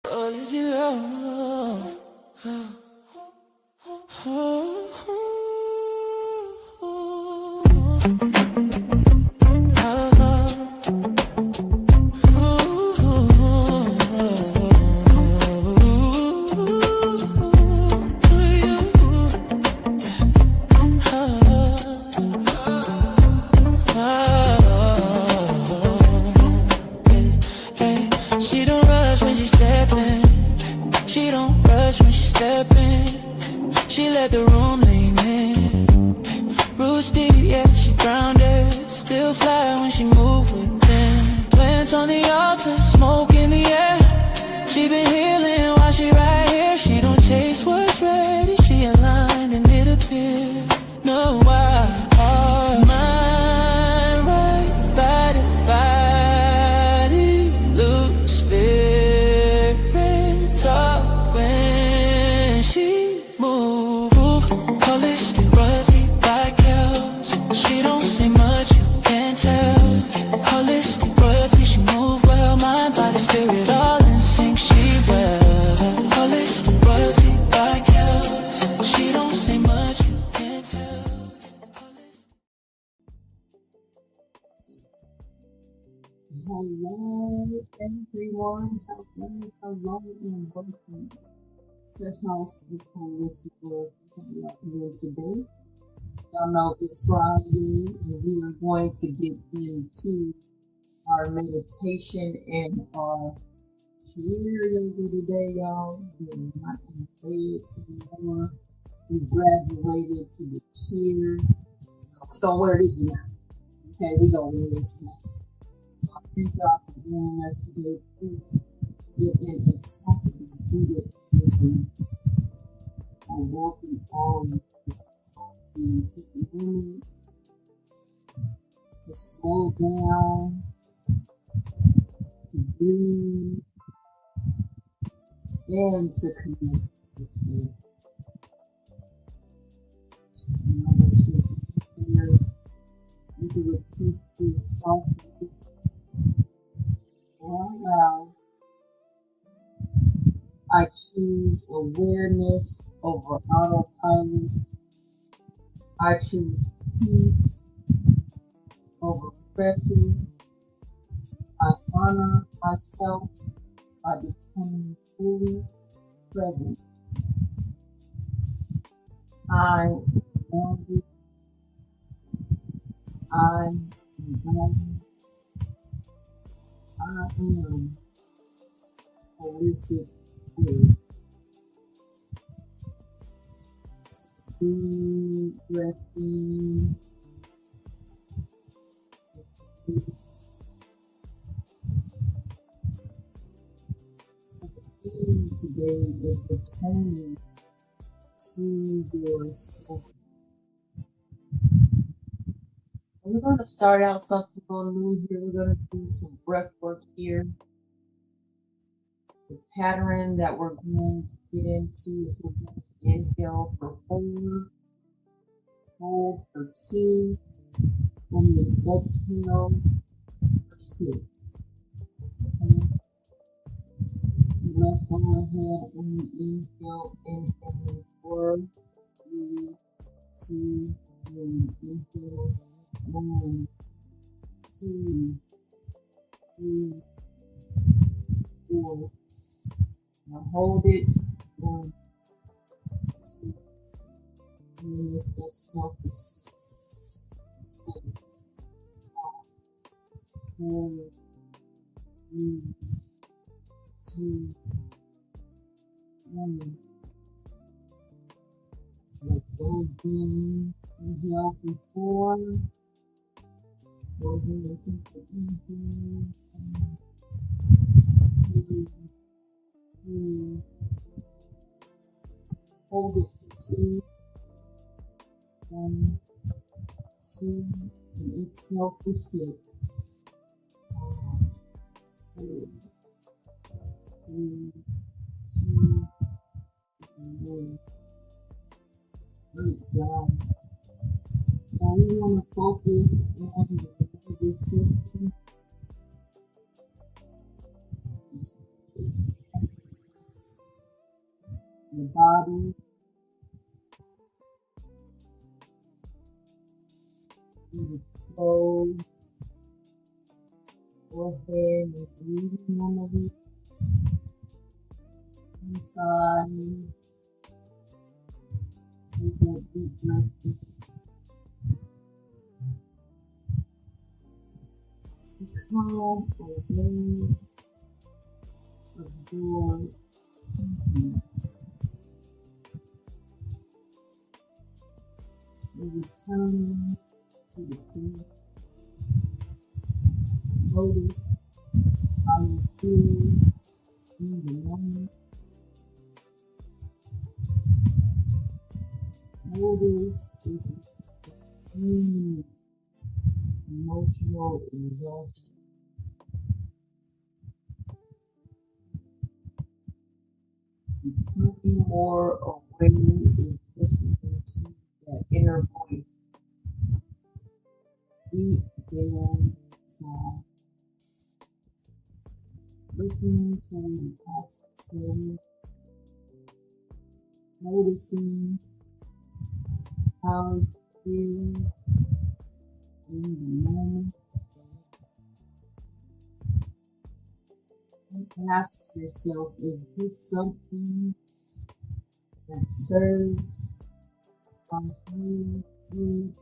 All is your love. She don't rush when she stepping. She don't rush when she stepping. She let the room lean in. Roots deep, yeah, she grounded. Still fly when she move with them. Plants on the altar, smoke in the air. She been healing while she right here. She don't chase what's ready. She aligned and it appeared. No, why? Mind right, body, loose spirit. Talk when she move. Holistic royalty by cows. She don't say much, you can't tell. Holistic royalty, she move well. Mind, body, spirit, all in sync, she well. Holistic royalty by cows. She don't say much, you can't tell. Hello, everyone. Hello, and welcome to House of Holistic World. We are here today. Y'all know it's Friday, and we are going to get into our meditation and our chair yoga today, y'all. We're not in bed anymore. We graduated to the chair, so we don't wear this now. Okay, we don't wear this now. Thank y'all for joining us today. Please get in a comfortable seated position. I welcome all of you to take a moment to slow down, to breathe, and to connect with yourself. Now that you're here, you can repeat this softly. Right now, I choose awareness over autopilot. I choose peace over pressure. I honor myself by becoming fully present. I am grounded. I am guided. I am holistic with deep breath in and release. So the theme today is returning to yourself. So we're going to start out something a little new here. We're going to do some breath work here. The pattern that we're going to get into is we're going to inhale for 4, hold for 2, and then exhale for 6. Okay? So let's go ahead and inhale, inhale 4, 3, 2, 1. Inhale. 1, 2, 3, 4. Now hold it. 1, 2, 3. Let's exhale for 6, 6, 5, 4, 3, 2, 1. Let's go again. Inhale for 4. Go ahead and take the inhale. 2, 3. Hold it for 2. 1, 2. And exhale for 6. 5, 4, 3, 2, and 1. Great job. Now we want to focus on the nervous system. your body. You close. Go ahead and breathe normally inside. Take a deep breath in. Become aware of your thinking. You're returning to the breath. Notice how you feel in the moment. Notice if you have any emotional exhaustion. Becoming more aware is listening to that inner voice deep down inside. Listening to what you have to say. Noticing how you feel in the moment. And ask yourself, is this something that serves my highest good?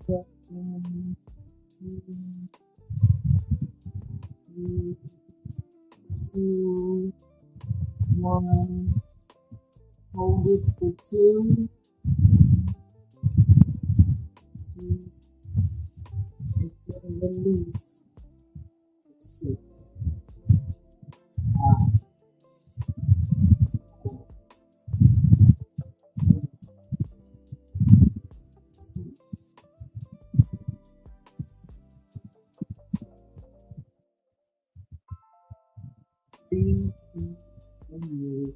Breath in, 3, 2, 1. Hold it for 2, 2, and then release for 6, 5, 4, 2. Breathe in and move.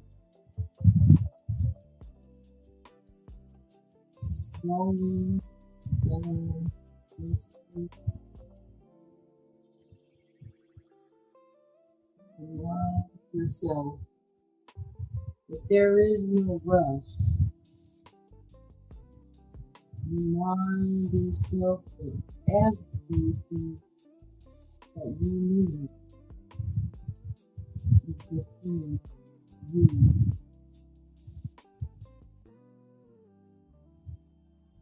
Slowly down easily. Remind yourself that there is no rush. Remind yourself that everything that you need is within you.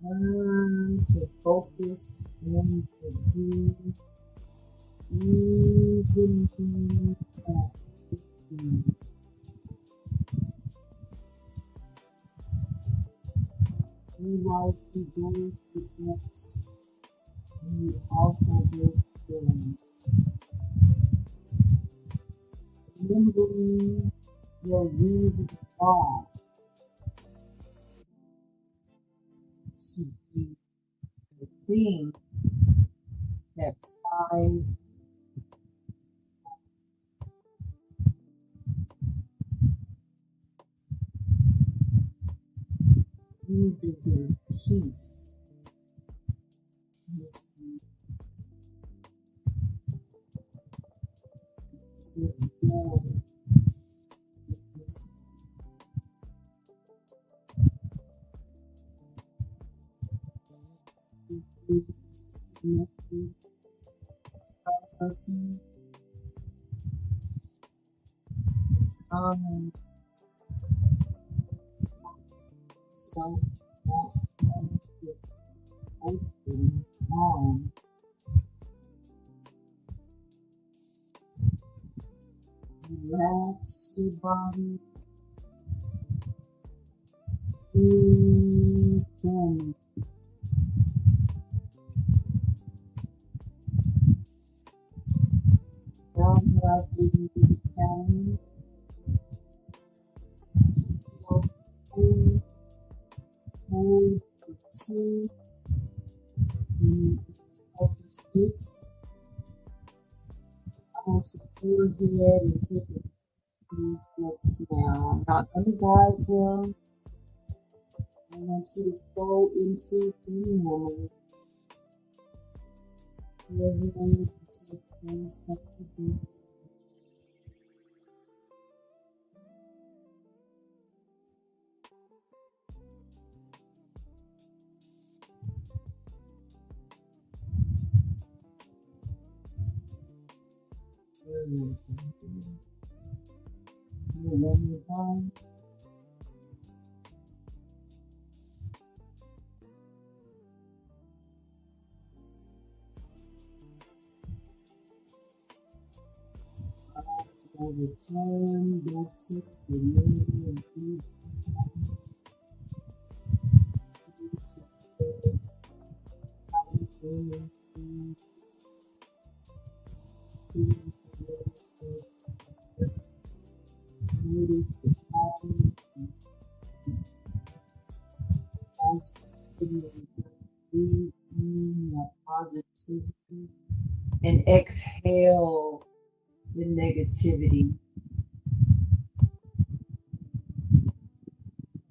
Learn to focus on the breath, even when that breathe. You like to go to depths, and you also go down. Remembering your reason why should be the thing that ties you deserve peace. Yes, you deserve love. Yes, you feel disconnected from a person. It's common self that with open arms. Relax your body. Breathe in. Now that I've given you the count, inhale for 4, hold for 2, and exhale for 6. I want you to go ahead and take these breaths now. I'm not going to guide them. I want you to go into the normal. Go ahead, Take those couple breaths. Good. One more time. Return back to the middle of the notice the power positivity, breathe in that positivity and exhale the negativity.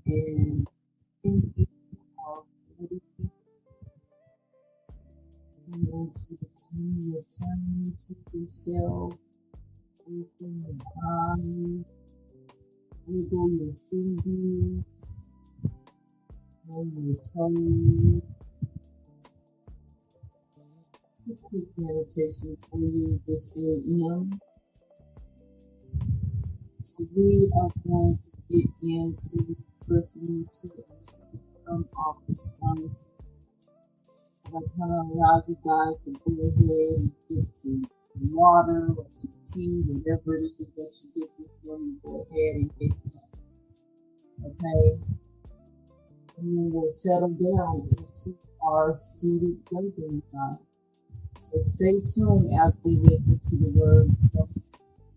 And thank you already. I want you to come return to yourself. Open your eyes. Wiggle your fingers and your toes. A quick meditation for you this AM. So we are going to get into listening to the message from our response. I kind of allow you guys to go ahead and get some water or some tea, whatever it is that you get this morning. Go ahead and get that. Okay? And then we'll settle down into our seated yoga time. So stay tuned as we listen to the word from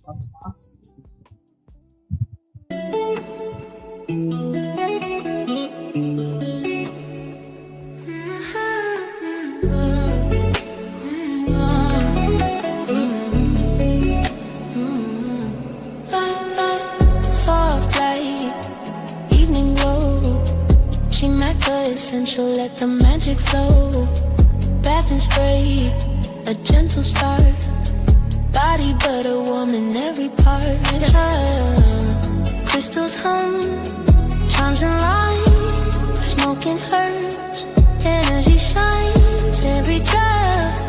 our sponsors. Soft light, evening glow. She make her essential, let the magic flow. Bath and spray, a gentle start. Body butter, woman, every part. Crystals hum, charms and light. Smoking herbs, energy shines. Every drop,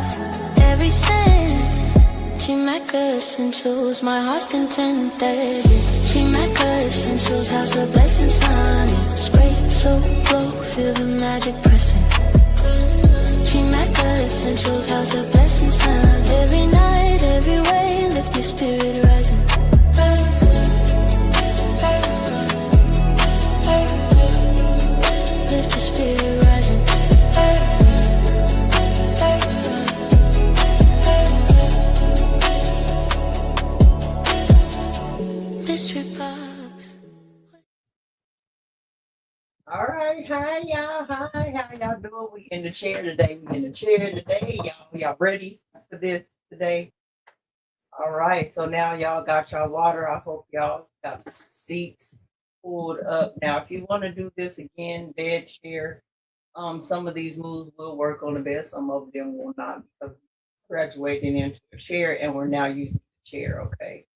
every scent. She make her essentials, my heart's contented. She make her essentials, house of blessings, honey. Spray so glow, feel the magic pressing. She make her essentials, house of blessings, honey. Every night, every way, lift your spirit rising. Lift your spirit rising. Mystery box. All right, hi y'all, hi, how y'all doing? We in the chair today. Y'all ready for this today? All right, so now y'all got y'all water. I hope y'all got the seats pulled up. Now, if you want to do this again, bed, chair, some of these moves will work on the bed. Some of them will not, because we're graduating into a chair and we're now using the chair. Okay,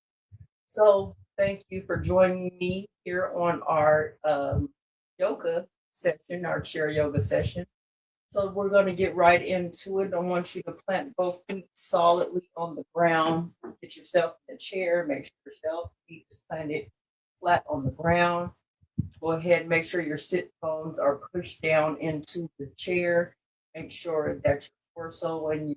so thank you for joining me here on our yoga session, our chair yoga session. So we're going to get right into it. I want you to plant both feet solidly on the ground. Get yourself in the chair. Make sure yourself feet is planted flat on the ground. Go ahead and make sure your sit bones are pushed down into the chair. Make sure that your torso and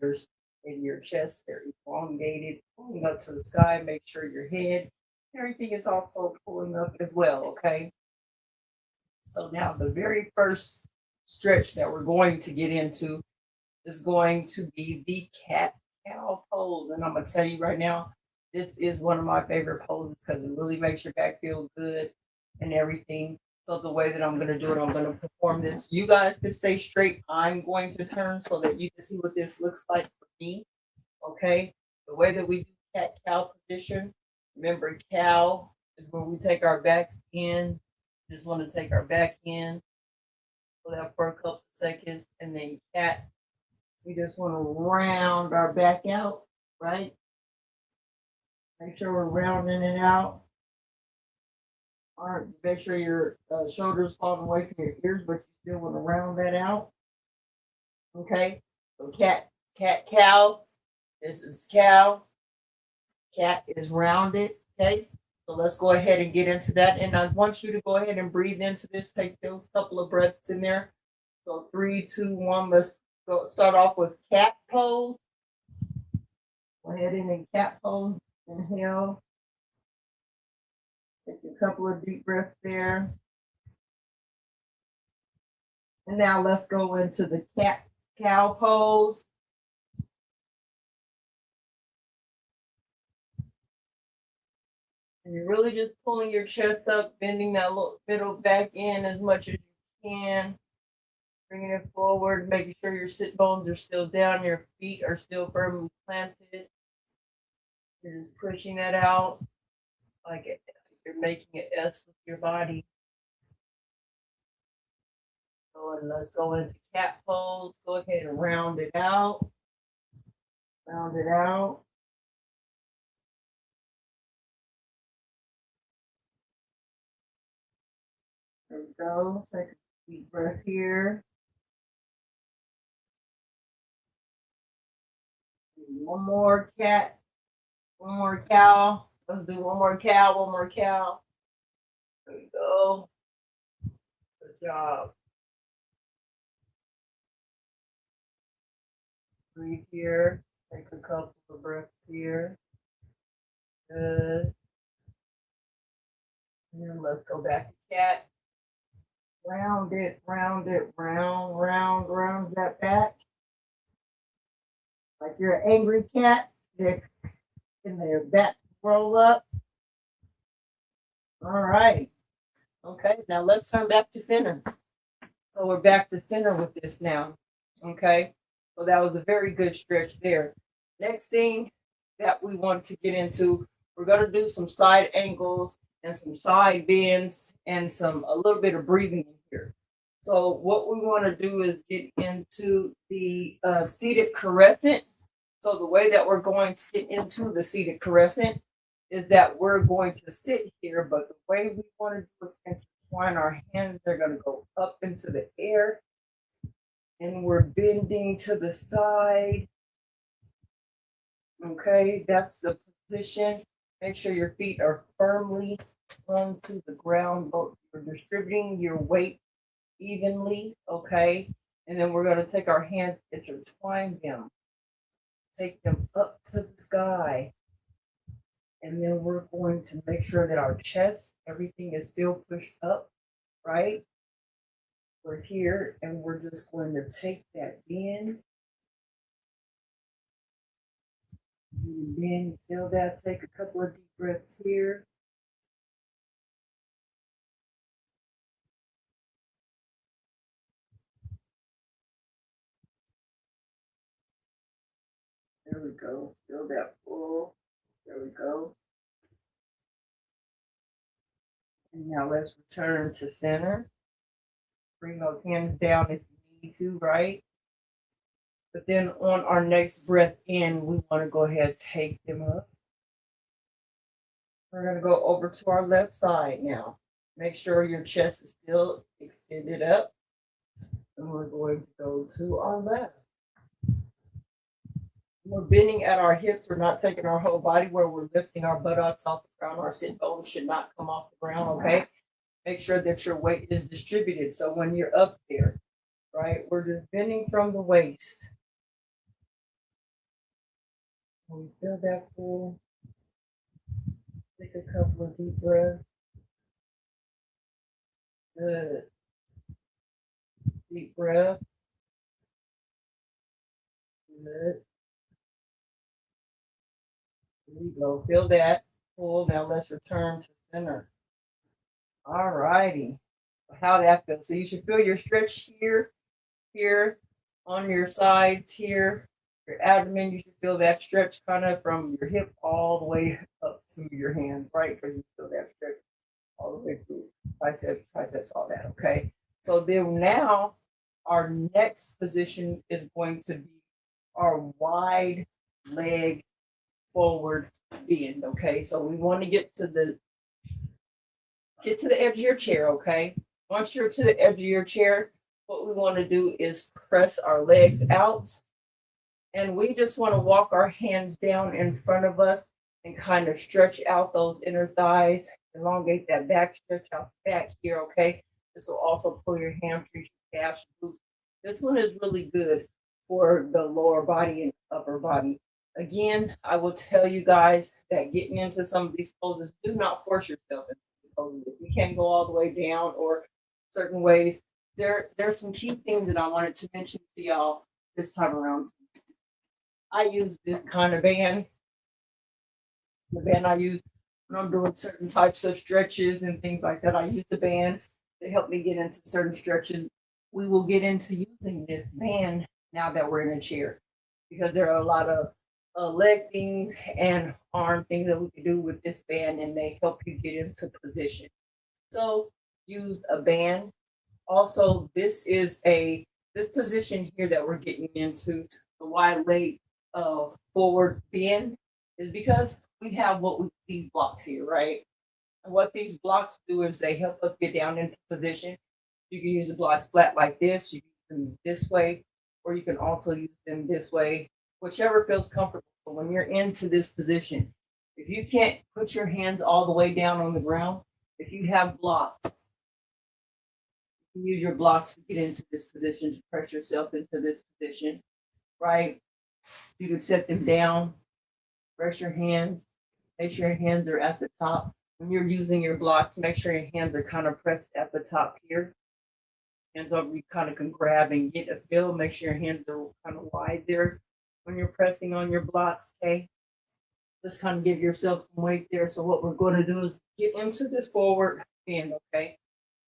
your chest, they're elongated, pulling up to the sky. Make sure your head, everything is also pulling up as well, okay? So now the very first stretch that we're going to get into is going to be the cat-cow pose. And I'm going to tell you right now, this is one of my favorite poses because it really makes your back feel good and everything. So the way that I'm going to do it, I'm going to perform this. You guys can stay straight. I'm going to turn so that you can see what this looks like for me. Okay? The way that we do cat-cow position, remember cow is where we take our backs in. Just want to take our back in, pull that for a couple of seconds, and then cat. We just want to round our back out right? Make sure we're rounding it out. All right, make sure your shoulders fall away from your ears, but you still want to round that out. Okay, so cat, cow. This is cow. Cat is rounded. Okay, so let's go ahead and get into that. And I want you to go ahead and breathe into this. Take those couple of breaths in there. So 3, 2, 1. Let's go start off with cat pose. Go ahead and cat pose. Inhale. Take a couple of deep breaths there. And now let's go into the cat cow pose. And you're really just pulling your chest up, bending that little middle back in as much as you can. Bringing it forward, making sure your sit bones are still down, your feet are still firmly planted. You're just pushing that out like you're making an S with your body. So let's go into cat pose. Go ahead and round it out. Round it out. There we go. Take a deep breath here. One more cat. One more cow. Let's do one more cow. One more cow. There we go. Good job. Breathe here. Take a couple of breaths here. Good. And then let's go back to cat. Round it, round that back. Like you're an angry cat. And their back roll up. All right. Okay, now let's turn back to center. So we're back to center with this now. Okay, so that was a very good stretch there. Next thing that we want to get into, we're going to do some side angles and some side bends and a little bit of breathing here. So what we want to do is get into the seated crescent. So the way that we're going to get into the seated crescent is that we're going to sit here, but the way we want to do is intertwine our hands. They're going to go up into the air, and we're bending to the side. Okay, that's the position. Make sure your feet are firmly onto the ground. Both you're distributing your weight evenly. Okay, and then we're going to take our hands, intertwine them, take them up to the sky. And then we're going to make sure that our chest, everything is still pushed up, right? We're here, and we're just going to take that bend. And then feel that. Take a couple of deep breaths here. There we go. Feel that pull. There we go. And now let's return to center. Bring those hands down if you need to, right? But then on our next breath in, we want to go ahead and take them up. We're going to go over to our left side now. Make sure your chest is still extended up. And we're going to go to our left. We're bending at our hips. We're not taking our whole body where we're lifting our buttocks off the ground. Our sit bones should not come off the ground, okay? Make sure that your weight is distributed. So when you're up there, right, we're just bending from the waist. When we feel that pull, take a couple of deep breaths. Good. Deep breath. Good. There we go. Feel that pull. Now let's return to center. All righty. How that feels. So you should feel your stretch here, here, on your sides here. Your abdomen, you should feel that stretch kind of from your hip all the way up to your hands, right? Because you feel that stretch all the way through triceps, all that, okay? So then now our next position is going to be our wide leg forward bend. Okay, so we want to get to the edge of your chair. Okay, once you're to the edge of your chair, what we want to do is press our legs out, and we just want to walk our hands down in front of us and kind of stretch out those inner thighs, elongate that back, stretch out back here. Okay, this will also pull your hamstrings, your calves, your glutes. This one is really good for the lower body and upper body. Again, I will tell you guys that getting into some of these poses, do not force yourself into the poses. If you can't go all the way down or certain ways, there's some key things that I wanted to mention to y'all this time around. I use this kind of band. The band I use when I'm doing certain types of stretches and things like that. I use the band to help me get into certain stretches. We will get into using this band now that we're in a chair, because there are a lot of leg things and arm things that we can do with this band, and they help you get into position. So use a band. Also, this position here that we're getting into, the wide leg forward bend, is because we have these blocks here, right? And what these blocks do is they help us get down into position. You can use the blocks flat like this, you can use them this way, or you can also use them this way, whichever feels comfortable. But when you're into this position, if you can't put your hands all the way down on the ground, if you have blocks, you can use your blocks to get into this position, to press yourself into this position, right? You can set them down, press your hands, make sure your hands are at the top. When you're using your blocks, make sure your hands are kind of pressed at the top here. Hands over, you kind of can grab and get a feel. Make sure your hands are kind of wide there when you're pressing on your blocks, okay? Just kind of give yourself some weight there. So what we're going to do is get into this forward bend, okay?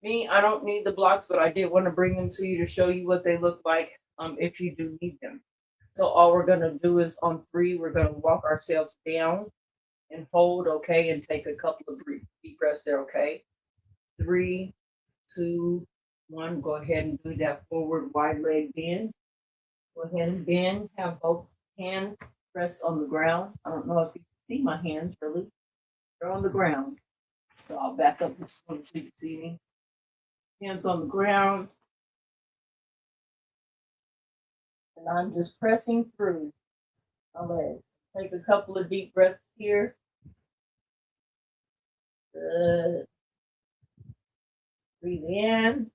Me, I don't need the blocks, but I did want to bring them to you to show you what they look like if you do need them. So all we're going to do is on 3, we're going to walk ourselves down and hold, okay, and take a couple of deep breaths there, okay? 3, 2, 1. Go ahead and do that forward wide leg bend. Go ahead and bend. Have both hands pressed on the ground. I don't know if you can see my hands really. They're on the ground. So I'll back up just so you can see me. Hands on the ground. And I'm just pressing through my legs. Take a couple of deep breaths here. Good. Breathe in.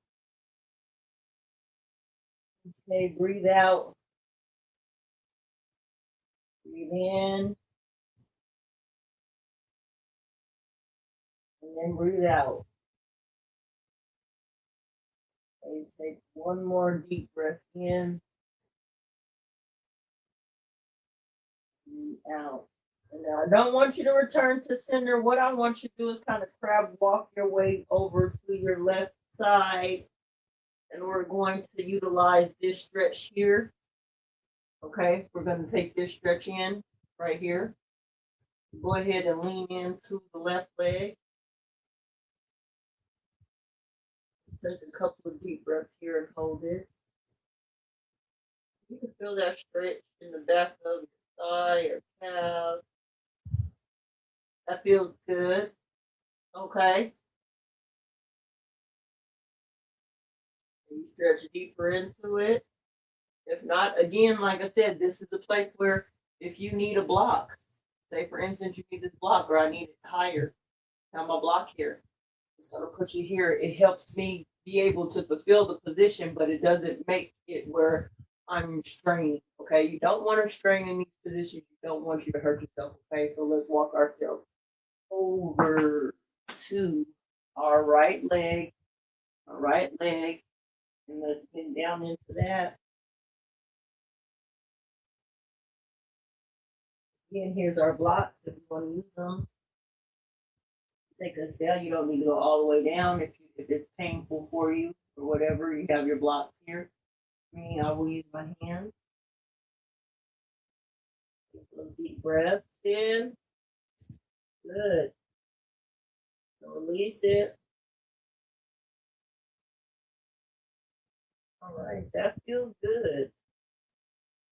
Okay, breathe out. Breathe in. And then breathe out. Okay, take one more deep breath in. Breathe out. And now I don't want you to return to center. What I want you to do is kind of crab walk your way over to your left side. And we're going to utilize this stretch here. Okay, we're going to take this stretch in right here. Go ahead and lean into the left leg. Take a couple of deep breaths here and hold it. You can feel that stretch in the back of your thigh or calf. That feels good. Okay. You stretch deeper into it. If not, again, like I said, this is a place where if you need a block, say for instance, you need this block or I need it higher, have my block here. It's going to put you here. It helps me be able to fulfill the position, but it doesn't make it where I'm strained. Okay, you don't want to strain in these positions. You don't want you to hurt yourself. Okay, so let's walk ourselves over to our right leg, and let's get down into that. Again, here's our blocks if you want to use them. Take us down. You don't need to go all the way down if it's painful for you or whatever. You have your blocks here. Me, I will use my hands. Take those deep breaths in. Good. Release it. All right, that feels good.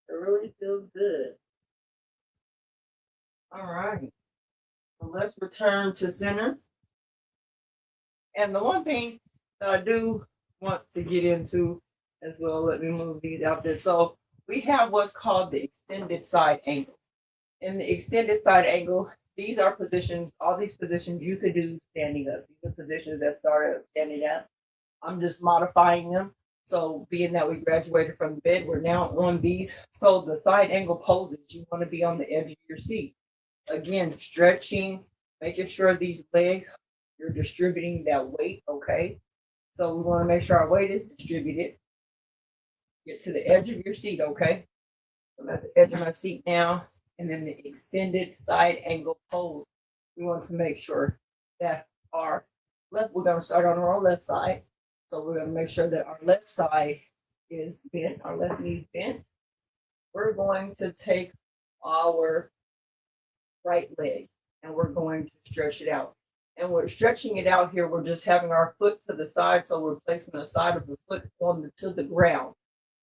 It really feels good. All right. So let's return to center. And the one thing that I do want to get into as well, let me move these out there. So we have what's called the extended side angle. In the extended side angle, these are positions, all these positions you could do standing up. These are positions that started standing up. I'm just modifying them. So being that we graduated from the bed, we're now on these. So the side angle poses, you want to be on the edge of your seat. Again, stretching, making sure these legs, you're distributing that weight, okay? So we want to make sure our weight is distributed. Get to the edge of your seat, okay? I'm at the edge of my seat now, and then the extended side angle pose. We want to make sure that our left, we're going to start on our left side. So we're going to make sure that our left side is bent, our left knee bent. We're going to take our right leg and we're going to stretch it out. And we're stretching it out here. We're just having our foot to the side. So we're placing the side of the foot to the ground.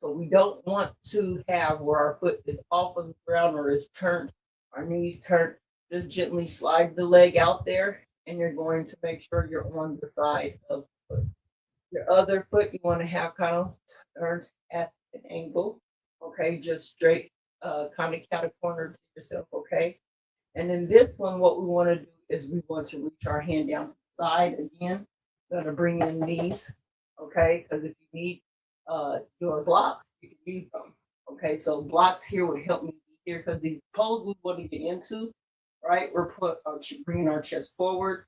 So we don't want to have where our foot is off of the ground or is turned, our knees turned. Just gently slide the leg out there and you're going to make sure you're on the side of the foot. Your other foot you want to have kind of turned at an angle. Okay, just straight, kind of cat a corner to yourself, okay? And then this one, what we want to do is we want to reach our hand down to the side again. We're going to bring in these, okay? Because if you need your blocks, you can use them. Okay, so blocks here would help me here because the pose we want to get into, right? We're bringing our chest forward.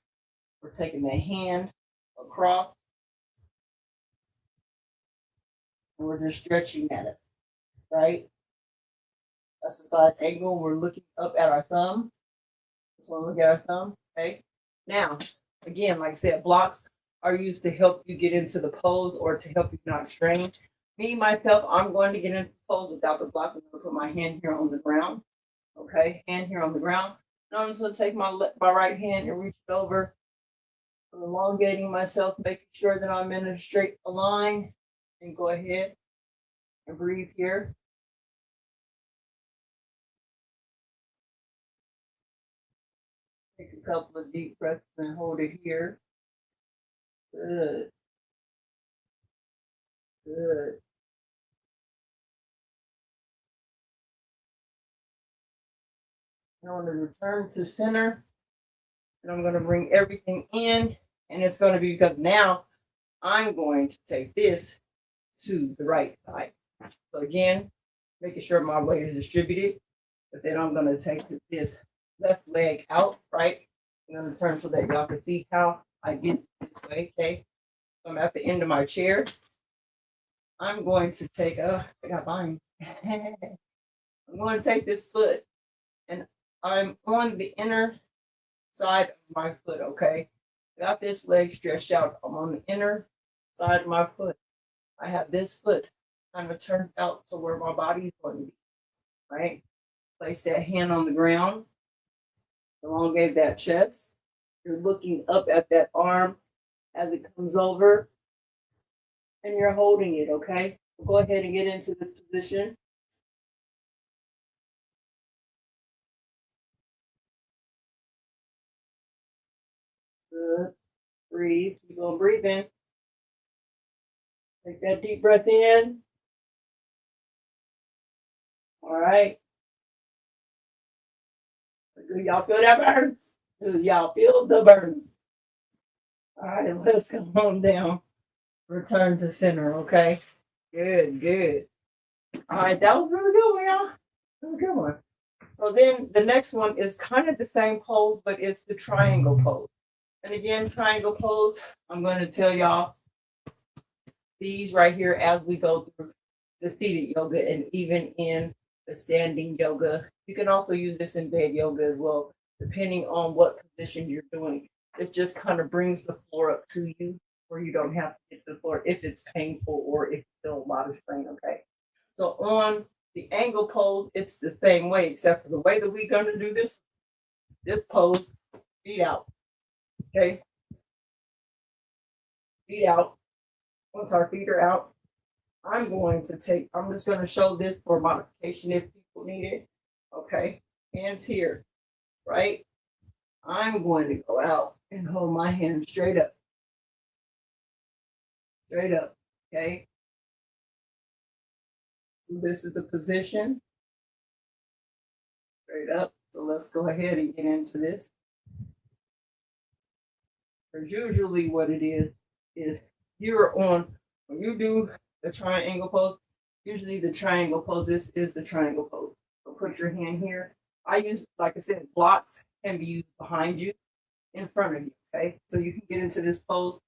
We're taking the hand across. And we're just stretching at it, right? That's the side angle. We're looking up at our thumb. Just want to look at our thumb, okay? Now, again, like I said, blocks are used to help you get into the pose or to help you not strain. Me, myself, I'm going to get into the pose without the block. I'm going to put my hand here on the ground, okay? Hand here on the ground. And I'm just going to take my right hand and reach it over. I'm elongating myself, making sure that I'm in a straight line. And go ahead and breathe here. Take a couple of deep breaths and hold it here. Good. Good. Now I'm going to return to center. And I'm going to bring everything in. And it's going to be because now I'm going to take this to the right side. So again, making sure my weight is distributed. But then I'm going to take this left leg out, right? I'm going to turn so that y'all can see how I get this way, okay? So I'm at the end of my chair. I'm going to take, I got mine. I'm going to take this foot and I'm on the inner side of my foot, okay? Got this leg stretched out. I'm on the inner side of my foot. I have this foot kind of turned out to where my body's going to be, right? Place that hand on the ground. Elongate that chest. You're looking up at that arm as it comes over. And you're holding it, okay? So go ahead and get into this position. Good. Breathe. Keep on breathing. Take that deep breath in. All right. Do y'all feel that burn? Do y'all feel the burn? All right, let's come on down. Return to center, okay? Good, good. All right, that was really good one, y'all. That was a good one. So then the next one is kind of the same pose, but it's the triangle pose. And again, triangle pose, I'm going to tell y'all these right here as we go through the seated yoga and even in the standing yoga. You can also use this in bed yoga as well, depending on what position you're doing. It just kind of brings the floor up to you where you don't have to get to the floor if it's painful or if you feel a lot of strain, okay? So on the angle pose, it's the same way, except for the way that we're going to do this pose, feet out, okay? Feet out. Once our feet are out, I'm just going to show this for modification if people need it. Okay, hands here. right? I'm going to go out and hold my hand straight up. Straight up, okay? So this is the position. Straight up. So let's go ahead and get into this. Because usually what it is you're on, when you do the triangle pose, usually the triangle pose, this is the triangle pose. So put your hand here. I use, like I said, blocks can be used behind you, in front of you, okay? So you can get into this pose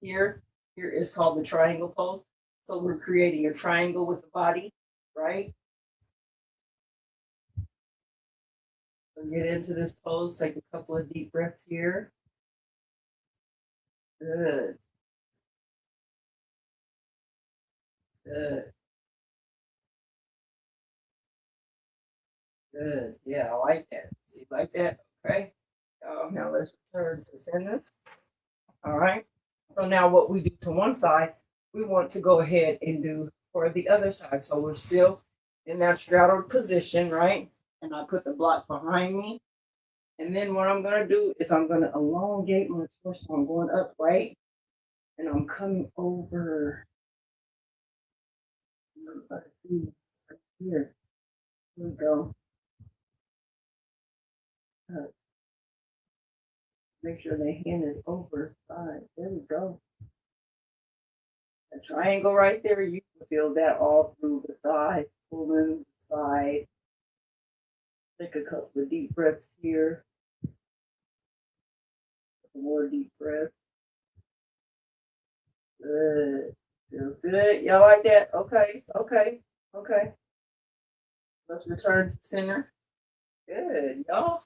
here. Here is called the triangle pose. So we're creating a triangle with the body, right? So get into this pose, take a couple of deep breaths here. Good. Good. Good. Yeah, I like that. See, like that? Okay. Now let's return to center. All right. So now what we do to one side, we want to go ahead and do for the other side. So we're still in that straddled position, right? And I put the block behind me. And then what I'm going to do is I'm going to elongate my torso. I'm going upright and I'm coming over. Here. Here we go. Make sure the hand is over side. There we go. A triangle right there. You can feel that all through the thigh, pulling the side. Take a couple of deep breaths here. More deep breaths. Good. Feels good. Y'all like that? Okay. Okay. Okay. Let's return to center. Good, y'all.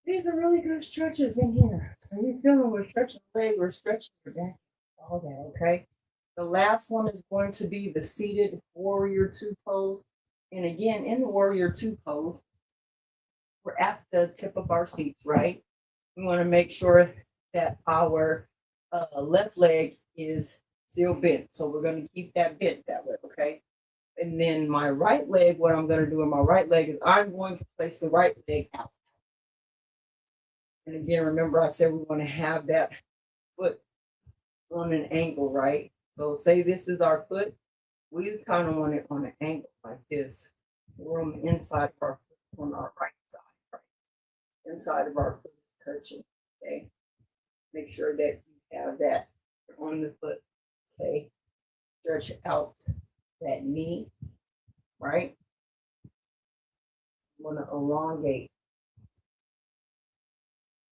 These are really good stretches in here. So you're feeling we're stretching the leg, we're stretching your back, all that, okay? The last one is going to be the seated warrior two pose. And again, in the warrior two pose, we're at the tip of our seats, right? We want to make sure that our left leg is still bent. So we're going to keep that bent that way, okay? And then my right leg, what I'm going to do in my right leg is I'm going to place the right leg out. And again, remember I said we want to have that foot on an angle, right? So say this is our foot. We kind of want it on an angle like this. We're on the inside of our foot, on our right side, right? Inside of our foot is touching, okay? Make sure that you have that on the foot, okay? Stretch out that knee, right? You want to elongate.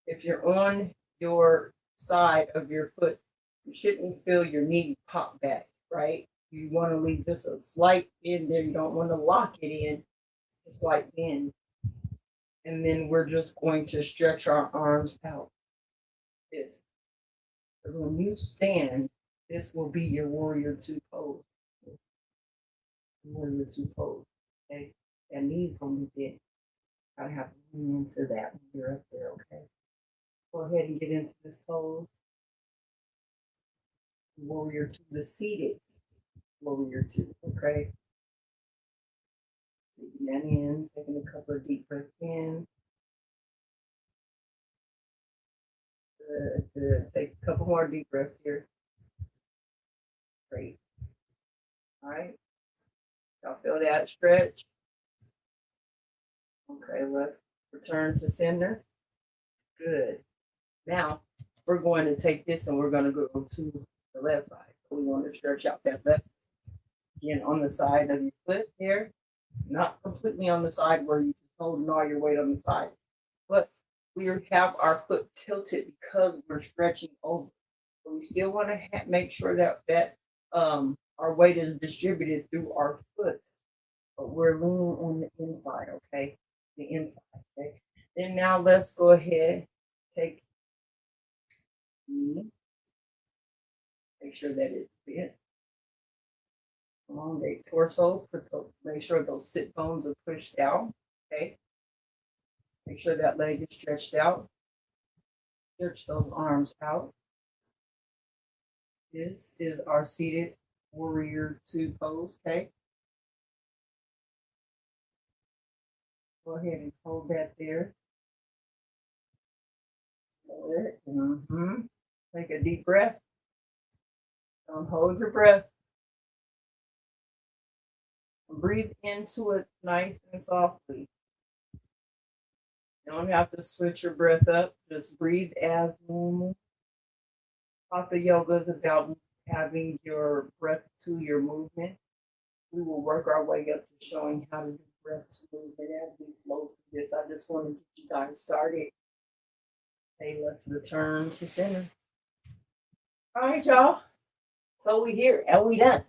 If you're on your side of your foot, you shouldn't feel your knee pop back, right? You want to leave just a slight bend there. You don't want to lock it in, a slight bend. And then we're just going to stretch our arms out. This. Because when you stand, this will be your warrior two pose. Warrior two pose. Okay? That knee's going to be bent. I have to lean into that when you're up there, okay? Go ahead and get into this pose. Warrior two, the seated warrior two, okay? Taking that in, taking a couple of deep breaths in. Good, good. Take a couple more deep breaths here. Great. All right. Y'all feel that stretch? Okay, let's return to center. Good. Now, we're going to take this and we're going to go to the left side. So we want to stretch out that left. Again, on the side of your foot here. Not completely on the side where you're holding all your weight on the side. But we have our foot tilted because we're stretching over. But we still want to make sure that our weight is distributed through our foot. But we're leaning on the inside, okay? The inside, okay? Then now let's go ahead, take knee. Make sure that it's bent. Elongate torso. Make sure those sit bones are pushed down, okay? Make sure that leg is stretched out. Stretch those arms out. This is our seated warrior two pose, okay? Go ahead and hold that there. Take a deep breath. Don't hold your breath. Breathe into it nice and softly. You don't have to switch your breath up. Just breathe as normal. Hatha yoga is about having your breath to your movement. We will work our way up to showing how to do breath to movement as we flow through this. I just want to get you guys started. Hey, let's return to center. All right, y'all. So we're here and we done.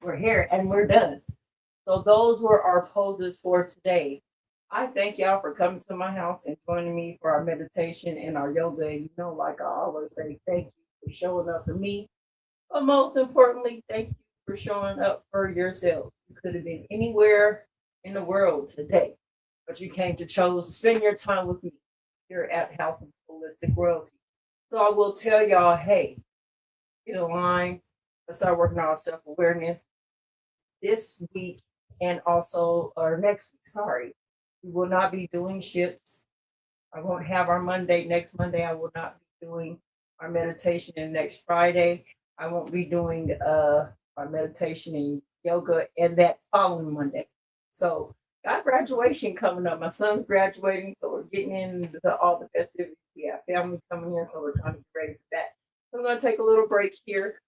We're here and we're done. So those were our poses for today. I thank y'all for coming to my house and joining me for our meditation and our yoga. And you know, like I always say, thank you for showing up for me. But most importantly, thank you for showing up for yourselves. You could have been anywhere in the world today, but you came to chose to spend your time with me here at House of Holistic Royalty. So I will tell y'all, hey, get in line. Let's start working on our self-awareness this week and also, or next week, sorry. We will not be doing shifts. I won't have our Monday. Next Monday, I will not be doing our meditation. And next Friday, I won't be doing our meditation and yoga and that following Monday. So got graduation coming up. My son's graduating, so we're getting into all the festivities. We have family coming in, so we're trying to get ready for that. So I'm going to take a little break here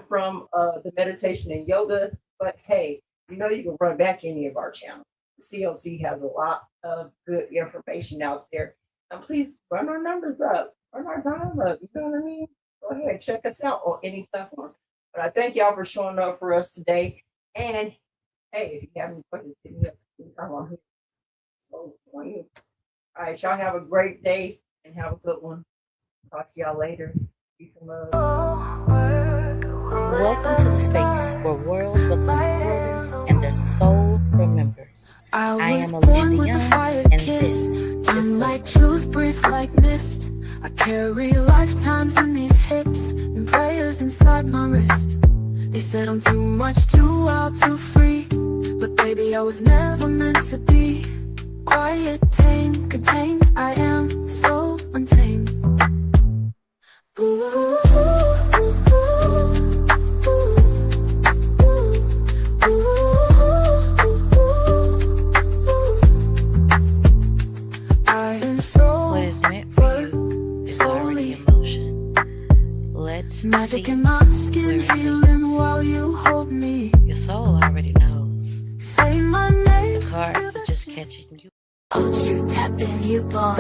from the meditation and yoga. But hey, you know you can run back any of our channels. COC has a lot of good information out there. And please run our numbers up, run our time up. You know what I mean? Go ahead, check us out on any platform. But I thank y'all for showing up for us today. And hey, if you have any questions, hit me up. I'm here. So it's on you. All right, y'all have a great day and have a good one. Talk to y'all later. Peace and love. Welcome to the space where worlds become portals and their soul remembers. I am Alicia Young, and this is I'm like truth, breathe like mist. I carry lifetimes in these hips and prayers inside my wrist. They said I'm too much, too wild, too free, but baby, I was never meant to be. Quiet, tame, contained, I am so untamed. Ooh. Magic in my skin, healing while you hold me. Your soul already knows. Say my name. The cards are just catching you. Don't you tap in, you boss.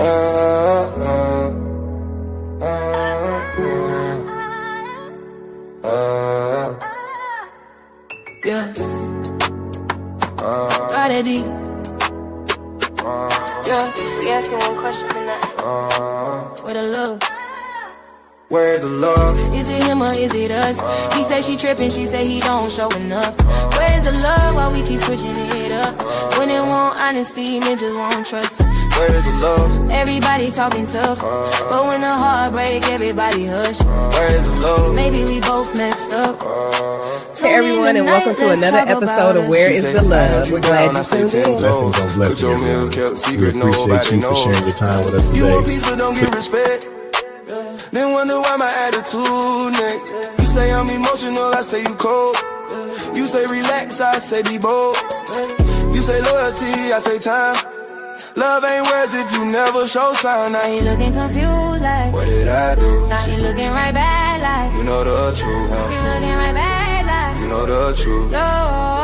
Yeah. Got it deep. Yeah. We asking one question tonight. Where the love? Where the love? Is it him or is it us? He say she tripping, she say he don't show enough. Where's the love while we keep switching it up? When it won't honesty, men just won't trust. Where's the love? Everybody talking tough, but when the heart break, everybody hush. Where's the love? Maybe we both messed up. Hey everyone, and welcome to another episode of Where is the Love? We're glad you tuned in. Blessings on blessings, everyone. We appreciate you for sharing your time with us today. You want peace but don't give respect. Then wonder why my attitude next. You say I'm emotional, I say you cold. You say relax, I say be bold. You say loyalty, I say time. Love ain't words if you never show sign. Now you looking confused like, what did I do? now she looking right back like, You know the truth, huh? she looking right back like, You know the truth. no.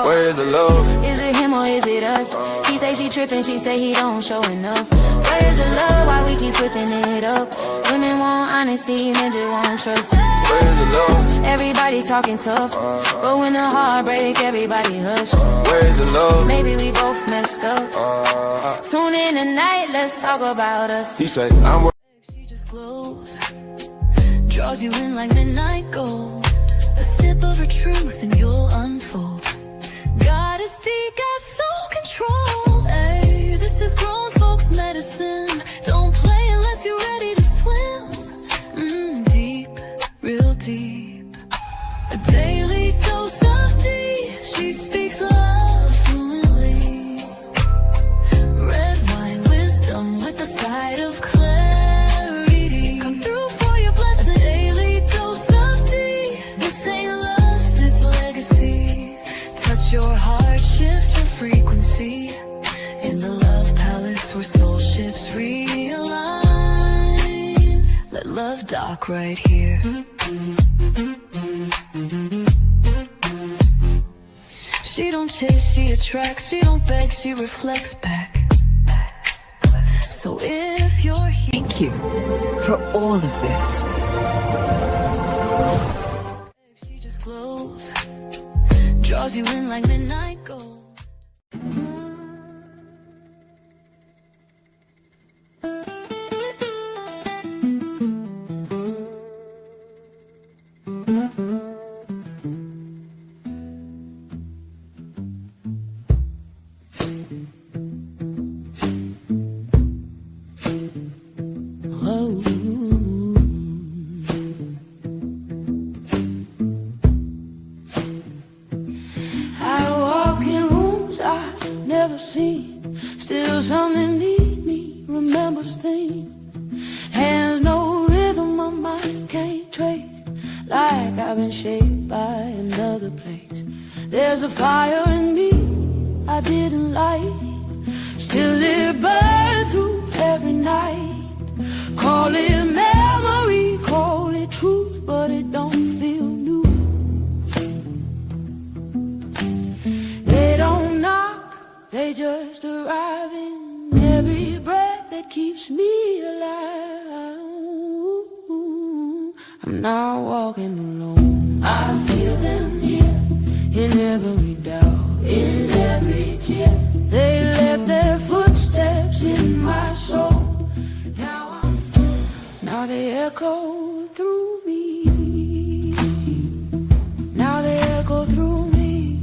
Where is the love? Is it him or is it us? He say she tripping, she say he don't show enough. Where's the love while we keep switching it up? Women want honesty, men just want trust. Where's the love? Everybody talking tough, but when the heart break, everybody hush. Where's the love? Maybe we both messed up. Tune in tonight, let's talk about us. He say I'm She just glows, draws you in like midnight gold. A sip of her truth and you'll unfold. Goddess D got soul control. Hey, this is grown folks medicine. Don't play unless you're ready to swim. Deep, real deep. A daily dose of tea. She speaks love fluently. Red wine wisdom with a side of clarity. your heart, shift your frequency. In the love palace where soul ships realign. Let love dock right here. She don't chase, she attracts. She don't beg, she reflects back. So if you're here, thank you for all of this. she just glows, draws you in like midnight gold. Still something need me, remembers things. Hands no rhythm, my mind can't trace. Like I've been shaped by another place. There's a fire in me I didn't light. Still it burns through every night. Call it memory, call it truth, but it don't feel new. They don't knock, they just arrive in every breath that keeps me alive. I'm not walking alone. I feel them here in every doubt, in every tear. They left their footsteps in my soul. Now they echo through me. Now they echo through me.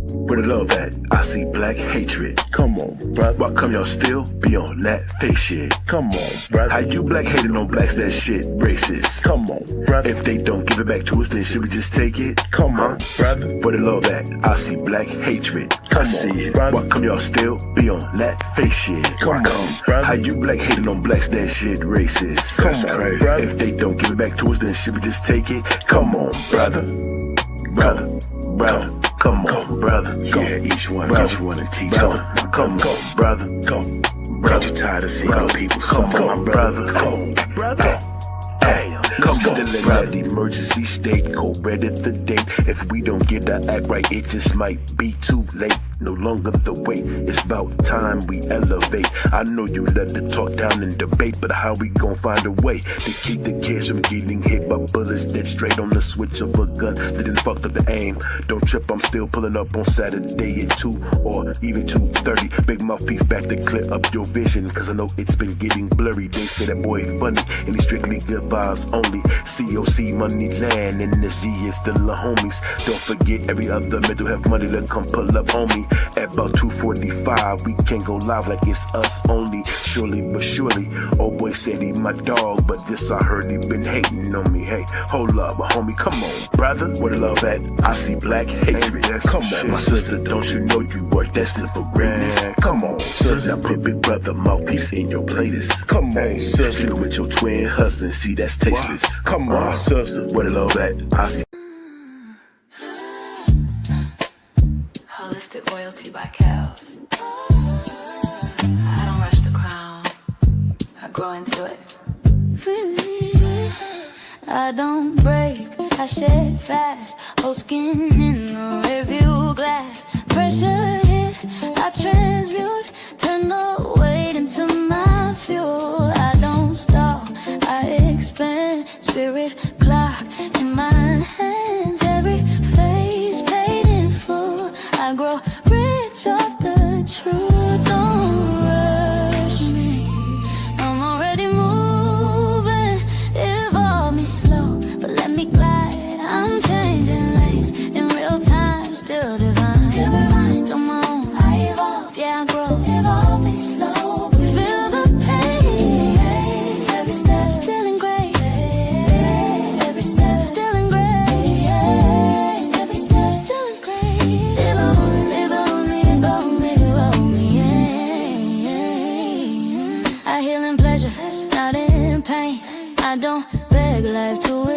Where the love at? I see black hatred. Come on, bruh. Why come y'all still be on that fake shit? Come on, bruh. How you black hating on blacks? That shit racist. Come on, bruh. If they don't give it back to us, then should we just take it? Come on, brother. Where the love at? I see black hatred. Come on, it, brother. Why come y'all still be on that fake shit? Come on, brother. How you black hating on blacks? That shit racist. Come on, crazy. Brother. If they don't give it back to us, then should we just take it? Come on, brother. Brother. Brother. Come on, brother. Go. Yeah, each one and teach one. Come on, brother. Go. Brother. You tired of seeing people suffer, my brother. Go, brother. Hey, come still in that emergency state. Go red at the date. If we don't get that act right, it just might be too late. No longer the wait, it's about time we elevate. I know you love to talk down and debate, but how we gon' find a way to keep the kids from getting hit by bullets dead straight on the switch of a gun that didn't fuck up the aim? Don't trip, I'm still pulling up on Saturday at 2 or even 2:30. Big mouthpiece back to clear up your vision, cause I know it's been getting blurry. They say that boy funny and he's strictly good vibes only. COC money land and SG is still the homies. Don't forget every other mental health money to come pull up on me. At about 2:45, we can't go live like it's us only. Surely but surely, old boy said he my dog, but this I heard he been hating on me. Hey, hold up, homie, come on, brother. Where the love at? I see black hatred. Come on, my sister, don't you know you are destined for greatness? Come on, sister, I put big brother mouthpiece in your playlist. Come on, sister, sleep with your twin husband, see that's tasteless. Come on, sister, where the love at? I see. Holistic royalty by cows. I don't rush the crown, I grow into it. I don't break, I shed fast. Old skin in the rearview glass. Pressure hit, I transmute. Turn the weight into my fuel. I don't stop, I expand. Spirit clock in my hands. Every face paid in full. I grow rich off the truth. Don't rush me, I'm already moving. Evolve me slow, but let me glide. I'm changing lanes in real time. Still divine, still my own. I evolve, yeah I grow. Evolve me slow, feel the pain. Every step still in grace. Every step still in grace. Every step still in grace. I heal in pleasure, I don't beg life to